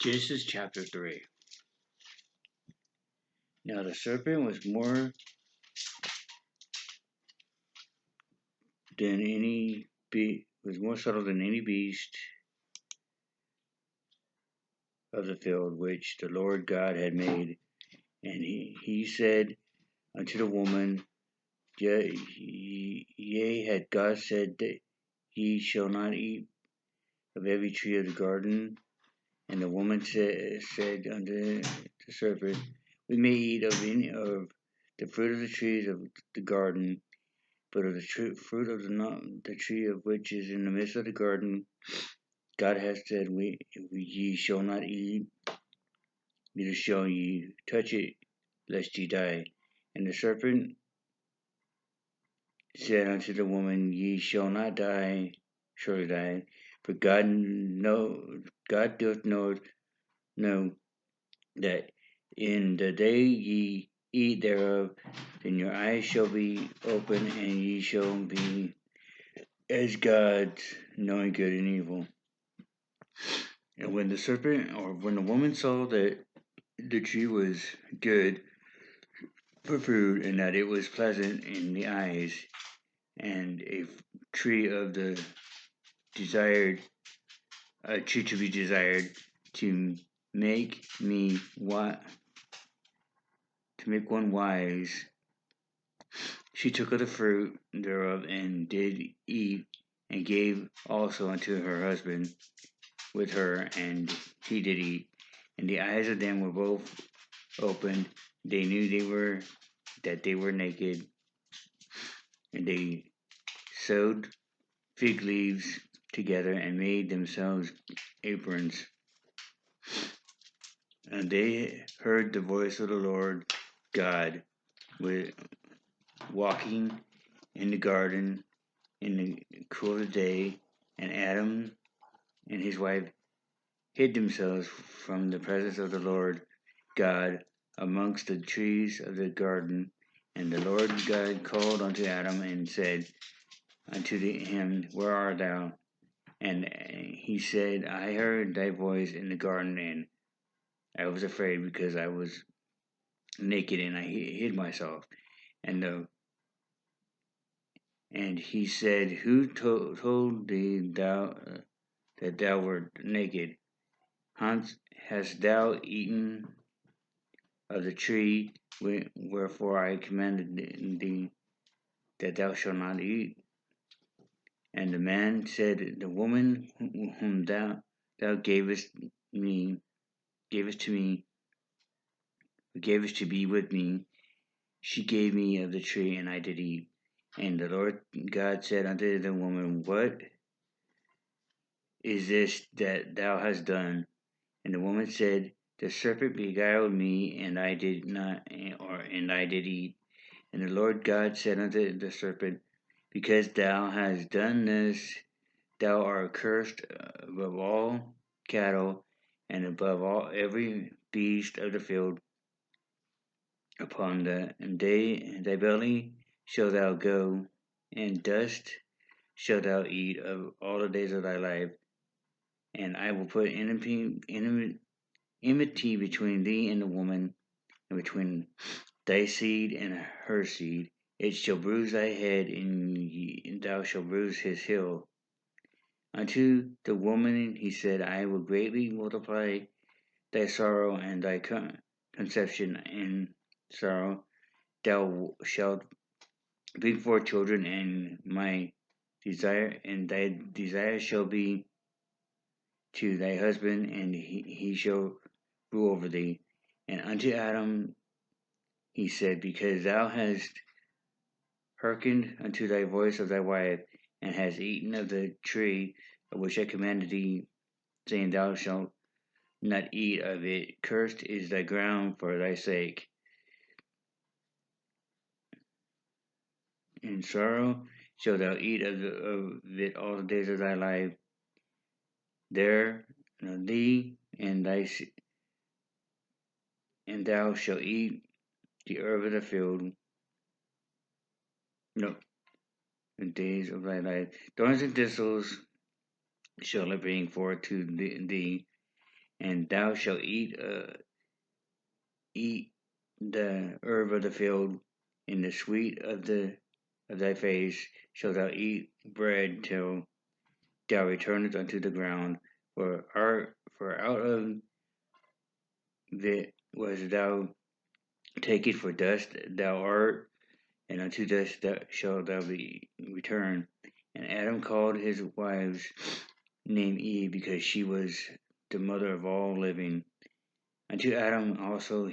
Genesis chapter 3. Now the serpent was more subtle than any beast of the field which the Lord God had made. And he said unto the woman, Yea, had God said that ye shall not eat of every tree of the garden? And the woman said unto the serpent, We may eat of any of the fruit of the trees of the garden, but of the fruit of the tree of which is in the midst of the garden, God hath said, Ye shall not eat, neither shall ye touch it, lest ye die. And the serpent said unto the woman, Ye shall not surely die, for God doth know that in the day ye eat thereof, then your eyes shall be open, and ye shall be as gods, knowing good and evil. And when the woman saw that the tree was good for food, and that it was pleasant in the eyes, and a tree of the desired, a tree to be desired, to make one wise, she took of the fruit thereof, and did eat, and gave also unto her husband with her, and he did eat. And the eyes of them were both opened. They knew that they were naked, and they sewed fig leaves together and made themselves aprons. And they heard the voice of the Lord God walking in the garden in the cool of the day, and Adam and his wife hid themselves from the presence of the Lord God amongst the trees of the garden. And the Lord God called unto Adam and said unto him, Where art thou? And he said, I heard thy voice in the garden, and I was afraid because I was naked, and I hid myself. And he said, Who told thee that thou wert naked? Hast thou eaten of the tree wherefore I commanded thee that thou shalt not eat? And the man said, The woman whom thou gavest to me, who gavest to be with me, she gave me of the tree, and I did eat. And the Lord God said unto the woman, What is this that thou hast done? And the woman said, The serpent beguiled me, and I did eat. And the Lord God said unto the serpent, Because thou hast done this, thou art cursed above all cattle, and above all every beast of the field. Upon thy belly shalt thou go, and dust shalt thou eat of all the days of thy life. And I will put enmity between thee and the woman, and between thy seed and her seed. It shall bruise thy head, and thou shalt bruise his heel. Unto the woman he said, I will greatly multiply thy sorrow and thy conception in sorrow. Thou shalt bring forth children, and thy desire shall be to thy husband, and he shall rule over thee. And unto Adam he said, Because thou hast hearkened unto thy voice of thy wife, and hast eaten of the tree of which I commanded thee, saying, Thou shalt not eat of it, cursed is thy ground for thy sake. In sorrow shalt thou eat of it all the days of thy life. There thee and thou shalt eat the herb of the field. No, the days of thy life. Thorns and thistles shall it bring forth to thee, and thou shalt eat the herb of the field, in the sweet of thy face shalt thou eat bread till thou returnest unto the ground, for out of it was thou taken, for dust thou art, and unto dust shalt thou be returned. And Adam called his wife's name Eve, because she was the mother of all living. Unto Adam also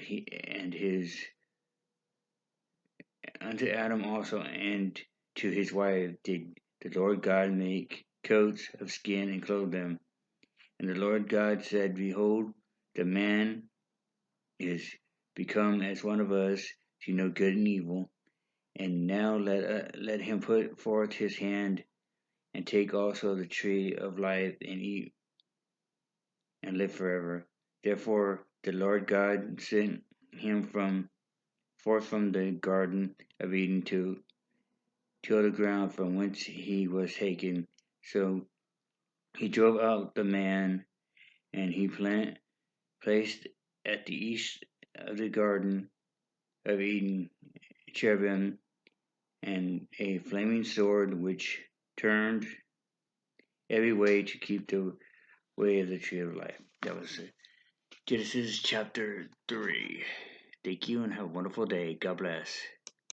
and to his wife did the Lord God make coats of skin and clothe them. And the Lord God said, Behold, the man is become as one of us, to know good and evil. And now let him put forth his hand, and take also the tree of life, and eat, and live forever. Therefore the Lord God sent him forth from the garden of Eden to till the ground from whence he was taken. So he drove out the man, and he placed at the east of the garden of Eden cherubim and a flaming sword which turned every way to keep the way of the tree of life. That was Genesis chapter 3. Thank you and have a wonderful day. God bless.